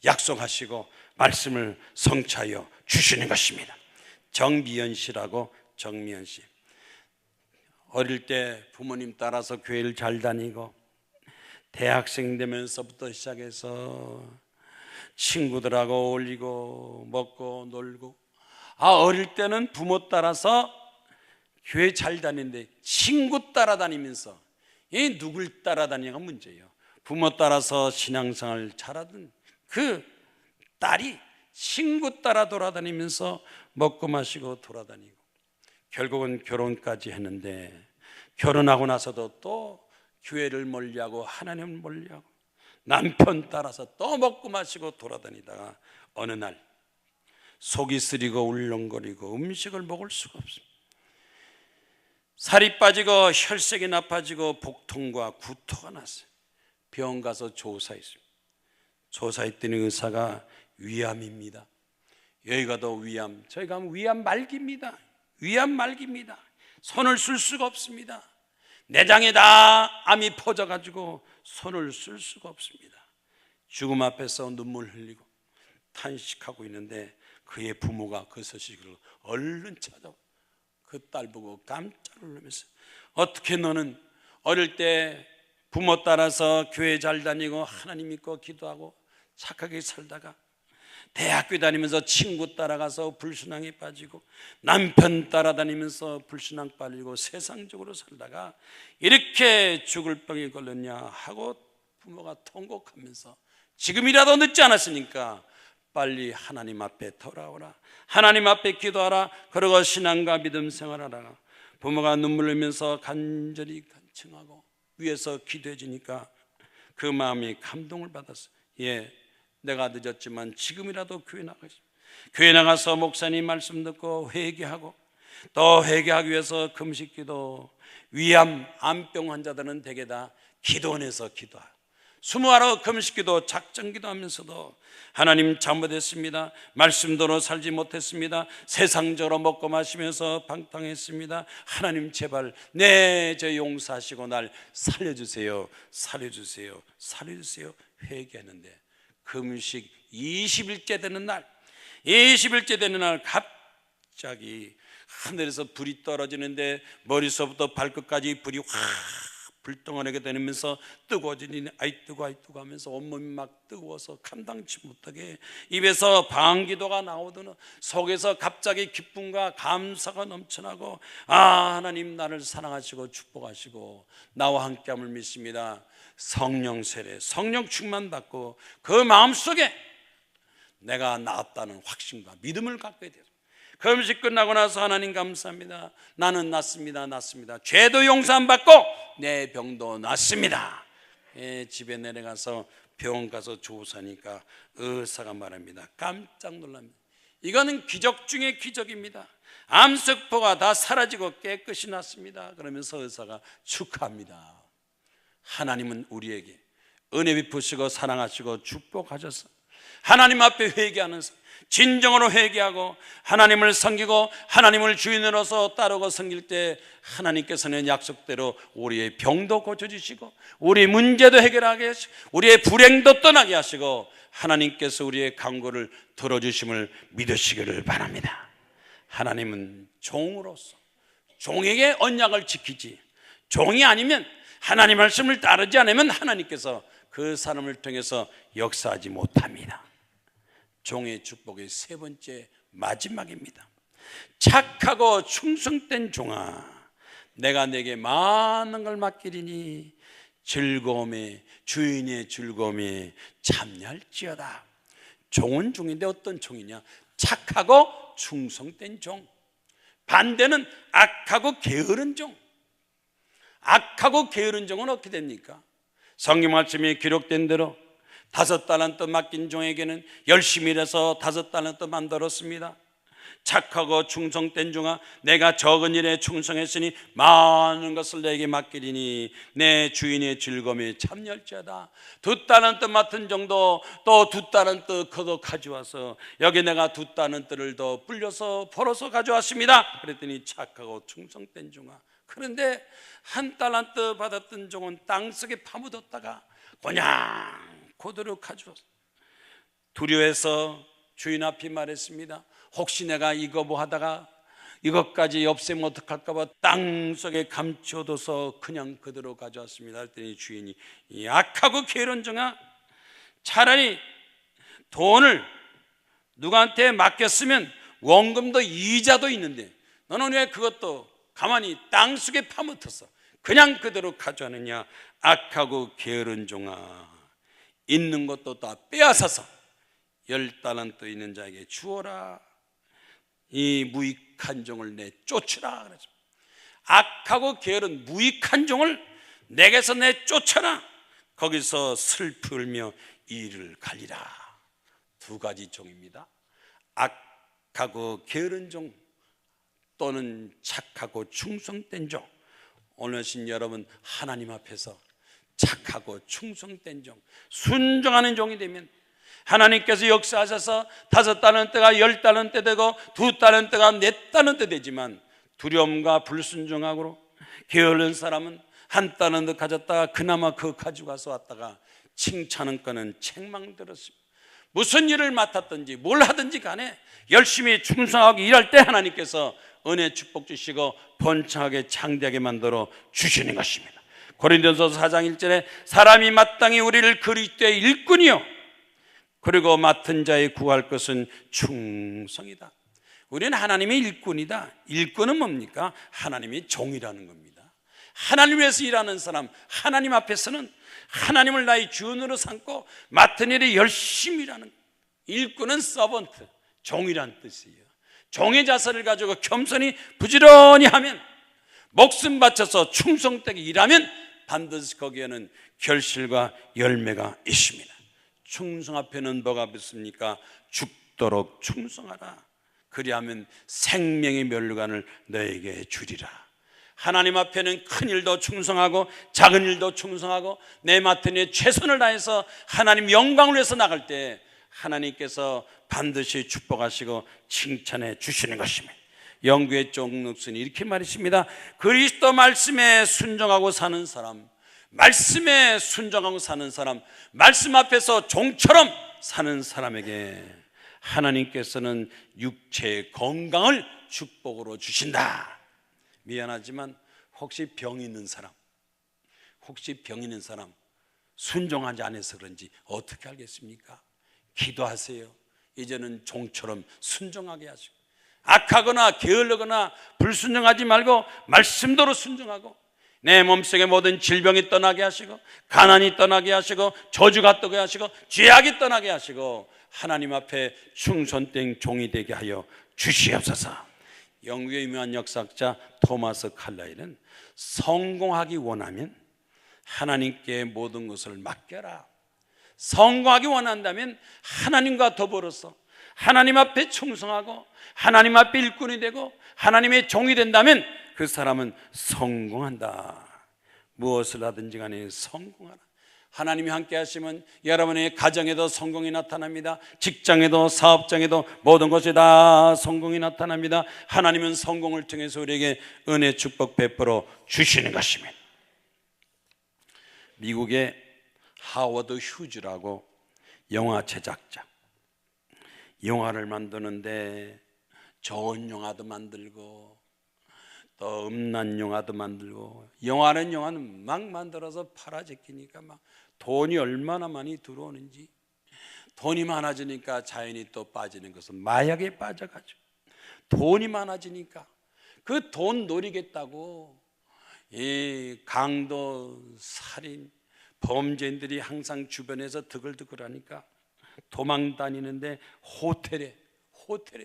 약속하시고 말씀을 성취하여 주시는 것입니다. 정미연 씨라고, 정미연 씨. 어릴 때 부모님 따라서 교회를 잘 다니고 대학생 되면서부터 시작해서 친구들하고 어울리고 먹고 놀고, 어릴 때는 부모 따라서 교회 잘 다니는데 친구 따라다니면서, 이 누굴 따라다니냐가 문제예요. 부모 따라서 신앙생활 잘하던 그 딸이 친구 따라 돌아다니면서 먹고 마시고 돌아다니고, 결국은 결혼까지 했는데, 결혼하고 나서도 또 교회를 멀리하고 하나님을 멀리하고 남편 따라서 또 먹고 마시고 돌아다니다가 어느 날 속이 쓰리고 울렁거리고 음식을 먹을 수가 없습니다. 살이 빠지고 혈색이 나빠지고 복통과 구토가 났어요. 병원 가서 조사했습니다. 조사했더니 의사가 위암입니다. 여기 가도 위암, 저희 가면 위암 말기입니다. 위암 말기입니다. 손을 쓸 수가 없습니다. 내장에 다 암이 퍼져가지고 손을 쓸 수가 없습니다. 죽음 앞에서 눈물 흘리고 탄식하고 있는데 그의 부모가 그 소식을 얼른 찾아와 그 딸 보고 깜짝 놀라면서, 어떻게 너는 어릴 때 부모 따라서 교회 잘 다니고 하나님 믿고 기도하고 착하게 살다가 대학교 다니면서 친구 따라가서 불신앙에 빠지고 남편 따라다니면서 불신앙 빠지고 세상적으로 살다가 이렇게 죽을 병에 걸렸냐 하고 부모가 통곡하면서, 지금이라도 늦지 않았으니까 빨리 하나님 앞에 돌아오라, 하나님 앞에 기도하라, 그러고 신앙과 믿음 생활하라. 부모가 눈물 흘리면서 간절히 간청하고 위에서 기도해 주니까 그 마음이 감동을 받았어요. 내가 늦었지만 지금이라도 교회 나가겠습니다. 교회 나가서 목사님 말씀 듣고 회개하고, 또 회개하기 위해서 금식기도, 위암, 암병 환자들은 대개 다 기도원에서 기도하고 수무하러 금식기도, 작정기도 하면서도 하나님 잘못했습니다, 말씀대로 살지 못했습니다, 세상적으로 먹고 마시면서 방탕했습니다, 하나님 제발 저 용서하시고 날 살려주세요, 살려주세요, 살려주세요 회개했는데 금식 20일째 되는 날, 20일째 되는 날 갑자기 하늘에서 불이 떨어지는데 머리서부터 발끝까지 불이 확 불덩어리게 되면서 뜨거워지니 아이 뜨거 하면서 온몸이 막 뜨거워서 감당치 못하게 입에서 방기도가 나오더니 속에서 갑자기 기쁨과 감사가 넘쳐나고, 하나님 나를 사랑하시고 축복하시고 나와 함께함을 믿습니다. 성령 세례, 성령 충만 받고 그 마음속에 내가 나았다는 확신과 믿음을 갖게 돼요. 금식 끝나고 나서 하나님 감사합니다, 나는 낫습니다, 죄도 용서 받고 내 병도 낫습니다. 집에 내려가서 병원 가서 조사하니까 의사가 말합니다. 깜짝 놀랍니다. 이거는 기적 중에 기적입니다. 암세포가 다 사라지고 깨끗이 났습니다. 그러면서 의사가 축하합니다. 하나님은 우리에게 은혜 베푸시고 사랑하시고 축복하셔서 하나님 앞에 회개하는 진정으로 회개하고 하나님을 섬기고 하나님을 주인으로서 따르고 섬길 때 하나님께서는 약속대로 우리의 병도 고쳐주시고 우리 문제도 해결하게 하시고 우리의 불행도 떠나게 하시고 하나님께서 우리의 간구를 들어주심을 믿으시기를 바랍니다. 하나님은 종으로서 종에게 언약을 지키지, 종이 아니면 하나님 말씀을 따르지 않으면 하나님께서 그 사람을 통해서 역사하지 못합니다. 종의 축복의 세 번째 마지막입니다. 착하고 충성된 종아, 내가 내게 많은 걸 맡기리니 즐거움에 주인의 즐거움에 참여할지어다. 종은 종인데 어떤 종이냐? 착하고 충성된 종. 반대는 악하고 게으른 종. 악하고 게으른 종은 어떻게 됩니까? 성경 말씀에 기록된 대로 5달란트 맡긴 종에게는 열심히 일해서 5달란트 만들었습니다. 착하고 충성된 종아, 내가 적은 일에 충성했으니 많은 것을 내게 맡기리니 내 주인의 즐거움에 참여할지어다. 2달란트 맡은 종도 또 2달란트 걷어 가져와서 여기 내가 2달란트를 더 불려서 벌어서 가져왔습니다. 그랬더니 착하고 충성된 종아, 그런데 1달란트 받았던 종은 땅속에 파묻었다가 그냥 그대로 가져왔어. 두려워해서 주인 앞에 말했습니다. 혹시 내가 이거 뭐 하다가 이것까지 없애면 어떡할까 봐 땅속에 감춰둬서 그냥 그대로 가져왔습니다. 그랬더니 주인이 이 악하고 게으른 종아, 차라리 돈을 누구한테 맡겼으면 원금도 이자도 있는데 너는 왜 그것도 가만히 땅속에 파묻었어? 그냥 그대로 가져왔느냐? 악하고 게으른 종아, 있는 것도 다 빼앗아서 10달란트 있는 자에게 주어라. 이 무익한 종을 내쫓으라 그러죠. 악하고 게으른 무익한 종을 내게서 내쫓아라. 거기서 슬피 울며 이를 갈리라. 두 가지 종입니다. 악하고 게으른 종 또는 착하고 충성된 종. 오늘신 여러분, 하나님 앞에서 착하고 충성된 종, 순종하는 종이 되면 하나님께서 역사하셔서 5달란트가 10달란트 되고 2달란트가 4달란트 되지만 두려움과 불순종하고 게으른 사람은 1달란트 가졌다가 그나마 그거 가져가서 왔다가 칭찬은 거는 책망 들었습니다. 무슨 일을 맡았든지 뭘 하든지 간에 열심히 충성하고 일할 때 하나님께서 은혜 축복 주시고 번창하게 창대하게 만들어 주시는 것입니다. 고린도전서 4장 1절에 사람이 마땅히 우리를 그리스도의 일꾼이요 그리고 맡은 자에 구할 것은 충성이다. 우리는 하나님의 일꾼이다. 일꾼은 뭡니까? 하나님의 종이라는 겁니다. 하나님 위해서 일하는 사람, 하나님 앞에서는 하나님을 나의 주인으로 삼고 맡은 일에 열심히 일하는 일꾼은 서번트, 종이란 뜻이에요. 종의 자세를 가지고 겸손히 부지런히 하면, 목숨 바쳐서 충성되게 일하면 반드시 거기에는 결실과 열매가 있습니다. 충성 앞에는 뭐가 붙습니까? 죽도록 충성하라. 그리하면 생명의 멸류관을 너에게 주리라. 하나님 앞에는 큰 일도 충성하고 작은 일도 충성하고 내 맡은 일에 최선을 다해서 하나님 영광을 위해서 나갈 때 하나님께서 반드시 축복하시고 칭찬해 주시는 것입니다. 영구의 종록선이 이렇게 말했습니다. 그리스도 말씀에 순종하고 사는 사람, 말씀에 순종하고 사는 사람, 말씀 앞에서 종처럼 사는 사람에게 하나님께서는 육체의 건강을 축복으로 주신다. 미안하지만 혹시 병 있는 사람, 순종하지 않아서 그런지 어떻게 알겠습니까? 기도하세요. 이제는 종처럼 순종하게 하시고, 악하거나 게을르거나 불순종하지 말고 말씀대로 순종하고, 내 몸속에 모든 질병이 떠나게 하시고, 가난이 떠나게 하시고, 저주가 떠나게 하시고, 죄악이 떠나게 하시고, 하나님 앞에 충성된 종이 되게 하여 주시옵소서. 영국의 유명한 역사학자 토마스 칼라일은 성공하기 원하면 하나님께 모든 것을 맡겨라. 성공하기 원한다면 하나님과 더불어서 하나님 앞에 충성하고 하나님 앞에 일꾼이 되고 하나님의 종이 된다면 그 사람은 성공한다. 무엇을 하든지 간에 성공하라. 하나님이 함께 하시면 여러분의 가정에도 성공이 나타납니다. 직장에도 사업장에도 모든 것에 다 성공이 나타납니다. 하나님은 성공을 통해서 우리에게 은혜 축복 베풀어 주시는 것입니다. 미국의 하워드 휴즈라고 영화 제작자, 영화를 만드는데 좋은 영화도 만들고 또 음란 영화도 만들고, 영화는 막 만들어서 팔아제끼니까 막 돈이 얼마나 많이 들어오는지, 돈이 많아지니까 자연이 또 빠지는 것은 마약에 빠져가지고, 돈이 많아지니까 그 돈 노리겠다고 이 강도, 살인, 범죄인들이 항상 주변에서 드글드글하니까 도망 다니는데 호텔에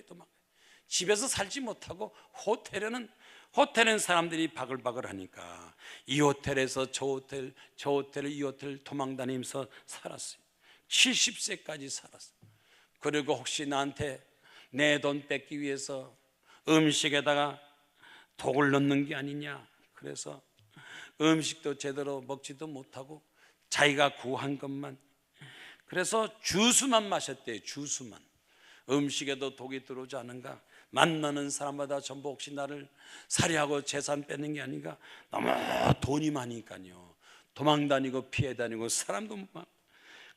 도망. 집에서 살지 못하고 호텔에는 사람들이 바글바글 하니까 이 호텔에서 저 호텔 이 호텔 도망 다니면서 살았어요. 70세까지 살았어요. 그리고 혹시 나한테 내 돈 뺏기 위해서 음식에다가 독을 넣는 게 아니냐, 그래서 음식도 제대로 먹지도 못하고 자기가 구한 것만, 그래서 주스만 마셨대요. 주스만. 음식에도 독이 들어오지 않은가, 만나는 사람마다 전부 혹시 나를 살해하고 재산 뺏는 게 아닌가, 너무 돈이 많으니까요 도망다니고 피해 다니고 사람도 많고,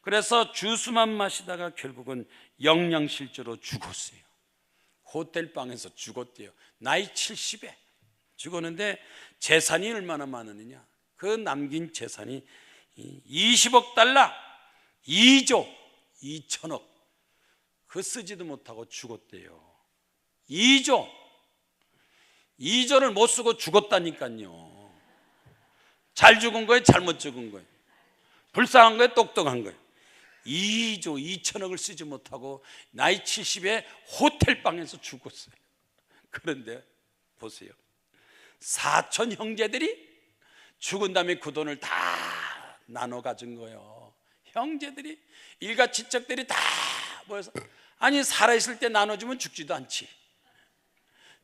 그래서 주스만 마시다가 결국은 영양실조로 죽었어요. 호텔방에서 죽었대요. 나이 70에 죽었는데 재산이 얼마나 많으느냐, 그 남긴 재산이 20억 달러, 2조 2천억, 그 쓰지도 못하고 죽었대요. 2조를 못 쓰고 죽었다니까요. 잘 죽은 거예요, 잘못 죽은 거예요, 불쌍한 거예요, 똑똑한 거예요. 2조 2천억을 쓰지 못하고 나이 70에 호텔방에서 죽었어요. 그런데 보세요, 사촌 형제들이 죽은 다음에 그 돈을 다 나눠 가진 거예요. 형제들이, 일가 친척들이 다 모여서, 아니 살아있을 때 나눠주면 죽지도 않지,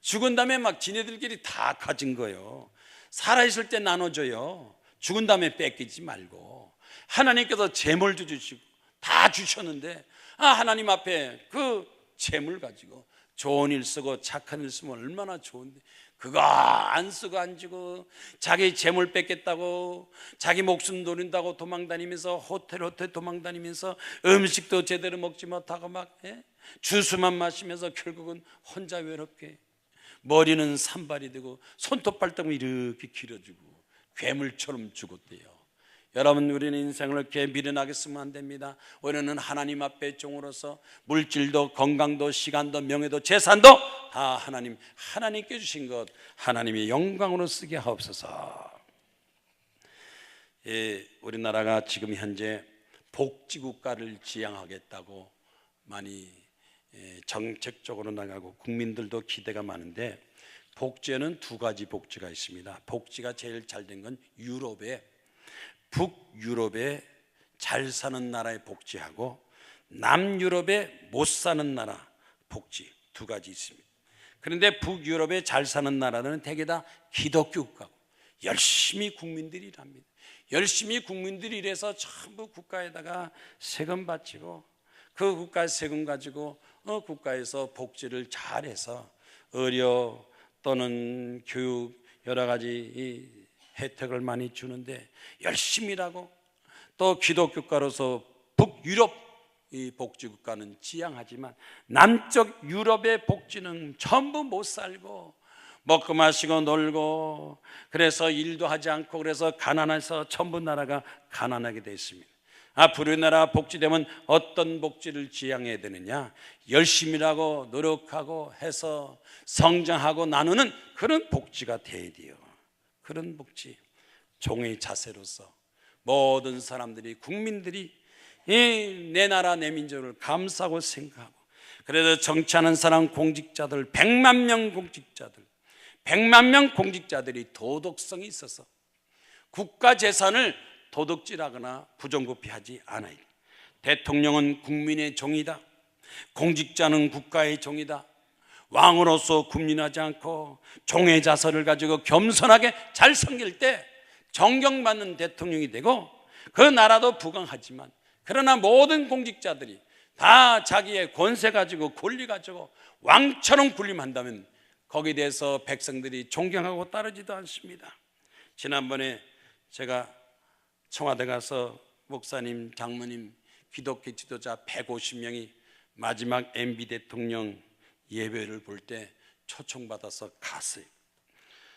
죽은 다음에 막 지네들끼리 다 가진 거예요. 살아있을 때 나눠줘요. 죽은 다음에 뺏기지 말고. 하나님께서 재물 주시고 다 주셨는데, 하나님 앞에 그 재물 가지고 좋은 일 쓰고 착한 일 쓰면 얼마나 좋은데, 그거 안 쓰고 안 주고 자기 재물 뺏겠다고 자기 목숨 노린다고 도망다니면서 호텔 도망다니면서 음식도 제대로 먹지 못하고 막 주스만 마시면서 결국은 혼자 외롭게 머리는 산발이 되고 손톱 발톱은 이렇게 길어지고 괴물처럼 죽었대요. 여러분, 우리는 인생을 이렇게 미련하게 쓰면 안 됩니다. 우리는 하나님 앞에 종으로서 물질도 건강도 시간도 명예도 재산도 다 하나님께 주신 것, 하나님의 영광으로 쓰게 하옵소서. 우리나라가 지금 현재 복지국가를 지향하겠다고 많이 정책적으로 나가고 국민들도 기대가 많은데, 복지에는 두 가지 복지가 있습니다. 복지가 제일 잘 된 건 북유럽에 잘 사는 나라의 복지하고 남유럽에 못 사는 나라 복지, 두 가지 있습니다. 그런데 북유럽에 잘 사는 나라들은 대개 다 기독교 국가고 열심히 국민들이 일합니다. 열심히 국민들이 일해서 전부 국가에다가 세금 바치고 그 국가의 세금 가지고 국가에서 복지를 잘해서 의료 또는 교육 여러 가지 혜택을 많이 주는데 열심히 일하고, 또 기독교가로서 북유럽 이 복지국가는 지향하지만 남쪽 유럽의 복지는 전부 못 살고 먹고 마시고 놀고, 그래서 일도 하지 않고, 그래서 가난해서 전부 나라가 가난하게 되어 있습니다. 앞으로 우리나라 복지되면 어떤 복지를 지향해야 되느냐, 열심히 일하고 노력하고 해서 성장하고 나누는 그런 복지가 돼야 돼요. 그런 복지, 종의 자세로서 모든 사람들이, 국민들이 내 나라 내 민족을 감사하고 생각하고, 그래서 정치하는 사람 공직자들 100만 명 공직자들이 도덕성이 있어서 국가 재산을 도둑질하거나 부정부패하지 않아요. 대통령은 국민의 종이다, 공직자는 국가의 종이다, 왕으로서 군민하지 않고 종의 자세를 가지고 겸손하게 잘 섬길 때 존경받는 대통령이 되고, 그 나라도 부강하지만, 그러나 모든 공직자들이 다 자기의 권세 가지고 권리 가지고 왕처럼 군림한다면 거기에 대해서 백성들이 존경하고 따르지도 않습니다. 지난번에 제가 청와대 가서 목사님, 장모님, 기독교 지도자 150명이 마지막 MB 대통령 예배를 볼 때 초청받아서 갔어요.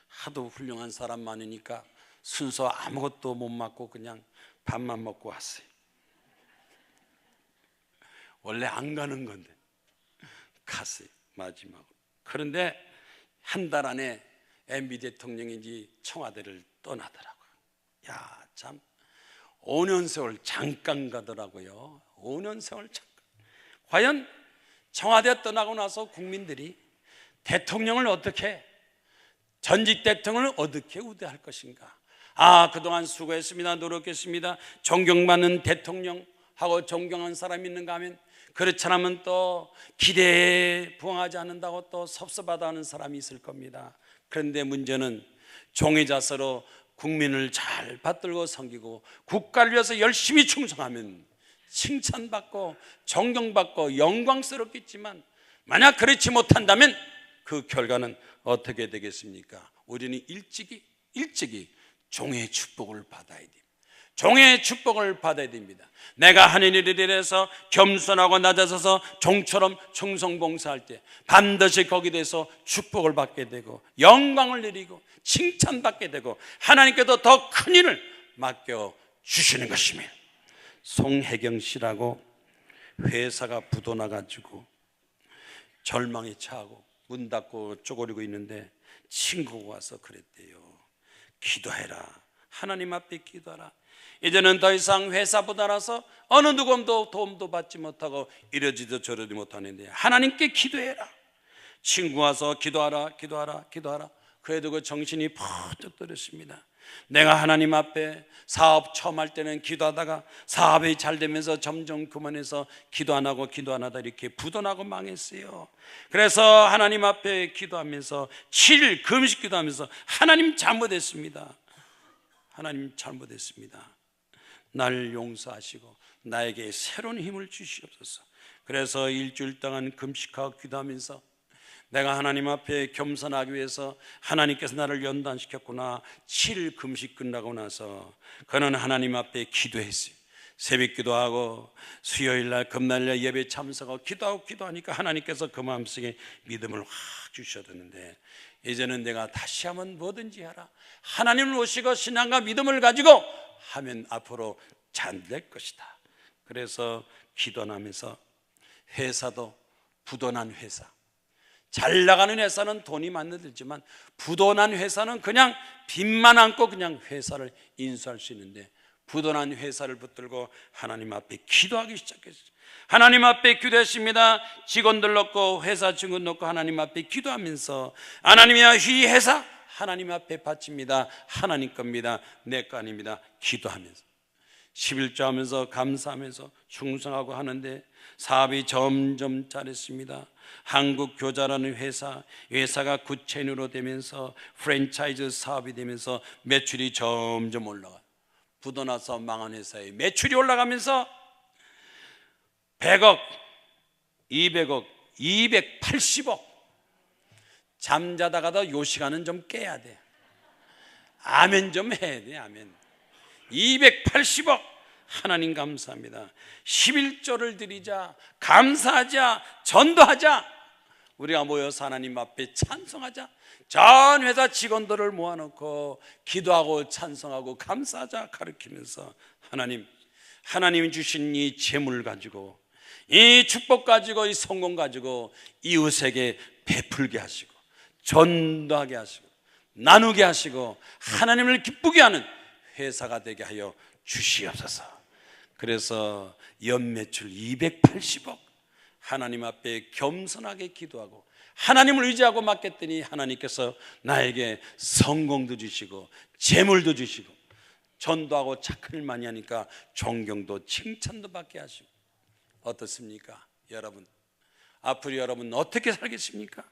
하도 훌륭한 사람 많으니까 순서 아무것도 못 맡고 그냥 밥만 먹고 왔어요. 원래 안 가는 건데 갔어요, 마지막으로. 그런데 한 달 안에 MB 대통령이 이제 청와대를 떠나더라고요. 야, 참 5년 세월 잠깐 가더라고요. 5년 세월 잠깐. 과연 청와대 떠나고 나서 국민들이 대통령을 어떻게, 전직 대통령을 어떻게 우대할 것인가? 그동안 수고했습니다, 노력했습니다, 존경받는 대통령하고 존경한 사람이 있는가 하면, 그렇지 않으면 또 기대에 부응하지 않는다고 또 섭섭하다는 사람이 있을 겁니다. 그런데 문제는 종의 자세로 국민을 잘 받들고 섬기고 국가를 위해서 열심히 충성하면 칭찬받고 존경받고 영광스럽겠지만, 만약 그렇지 못한다면 그 결과는 어떻게 되겠습니까? 우리는 일찍이 종의 축복을 받아야 됩니다. 종의 축복을 받아야 됩니다. 내가 하나님 일에서 겸손하고 낮아져서 종처럼 충성봉사할 때 반드시 거기에 대해서 축복을 받게 되고 영광을 누리고 칭찬받게 되고 하나님께도 더 큰 일을 맡겨주시는 것입니다. 송혜경 씨라고 회사가 부도나가지고 절망에 처하고 문 닫고 쪼그리고 있는데 친구가 와서 그랬대요. 기도해라. 하나님 앞에 기도하라. 이제는 더 이상 회사 부도나서 어느 누구도 도움도 받지 못하고 이러지도 저러지 못하는데 하나님께 기도해라. 친구 와서 기도하라 기도하라 기도하라. 그래도 그 정신이 퍼뜩 들었습니다. 내가 하나님 앞에 사업 처음 할 때는 기도하다가 사업이 잘 되면서 점점 그만해서 기도 안 하고 기도 안 하다 이렇게 부도나고 망했어요. 그래서 하나님 앞에 기도하면서 7일 금식 기도하면서 하나님 잘못했습니다. 하나님 잘못했습니다. 나를 용서하시고 나에게 새로운 힘을 주시옵소서. 그래서 일주일 동안 금식하고 기도하면서 내가 하나님 앞에 겸손하기 위해서 하나님께서 나를 연단시켰구나. 7일 금식 끝나고 나서 그는 하나님 앞에 기도했어요. 새벽 기도하고 수요일날 금날날 예배 참석하고 기도하니까 하나님께서 그 마음속에 믿음을 확 주셨는데 이제는 내가 다시 한번 뭐든지 하라. 하나님을 모시고 신앙과 믿음을 가지고 하면 앞으로 잘 될 것이다. 그래서 기도하면서 회사도 부도난 회사, 잘 나가는 회사는 돈이 많이 들지만 부도난 회사는 그냥 빚만 안고 그냥 회사를 인수할 수 있는데 부도난 회사를 붙들고 하나님 앞에 기도하기 시작했어요. 하나님 앞에 기도했습니다. 직원들 넣고 회사 직원 넣고 하나님 앞에 기도하면서 하나님이야 이 회사 하나님 앞에 바칩니다. 하나님 겁니다. 내 거 아닙니다. 기도하면서 11조 하면서 감사하면서 충성하고 하는데 사업이 점점 잘했습니다. 한국교자라는 회사가 구체인으로 되면서 프랜차이즈 사업이 되면서 매출이 점점 올라가요. 부도나서 망한 회사의 매출이 올라가면서 100억, 200억, 280억. 잠자다가도 요 시간은 좀 깨야 돼. 아멘 좀 해야 돼. 아멘. 280억. 하나님 감사합니다. 11조를 드리자, 감사하자, 전도하자. 우리가 모여서 하나님 앞에 찬송하자. 전 회사 직원들을 모아놓고 기도하고 찬송하고 감사하자 가르치면서 하나님이 주신 이 재물 가지고 이 축복 가지고 이 성공 가지고 이웃에게 베풀게 하시고 전도하게 하시고 나누게 하시고 하나님을 기쁘게 하는 회사가 되게 하여 주시옵소서. 그래서 연매출 280억 하나님 앞에 겸손하게 기도하고 하나님을 의지하고 맡겼더니 하나님께서 나에게 성공도 주시고 재물도 주시고 전도하고 착한 일 많이 하니까 존경도 칭찬도 받게 하시고. 어떻습니까? 여러분 앞으로 여러분 어떻게 살겠습니까?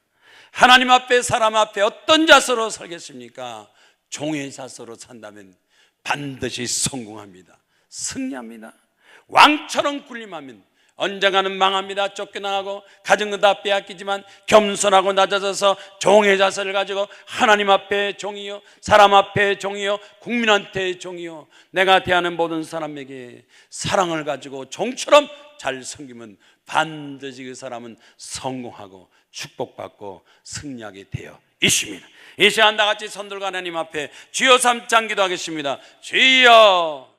하나님 앞에 사람 앞에 어떤 자세로 살겠습니까? 종의 자세로 산다면 반드시 성공합니다. 승리합니다. 왕처럼 군림하면 언젠가는 망합니다. 쫓겨나가고 가진 거 다 빼앗기지만 겸손하고 낮아져서 종의 자세를 가지고 하나님 앞에 종이요 사람 앞에 종이요 국민한테 종이요 내가 대하는 모든 사람에게 사랑을 가지고 종처럼 잘 섬기면 반드시 그 사람은 성공하고 축복받고 승리하게 되어 있습니다. 이 시간 다 같이 손들고 하나님 앞에 주여 3장 기도하겠습니다. 주여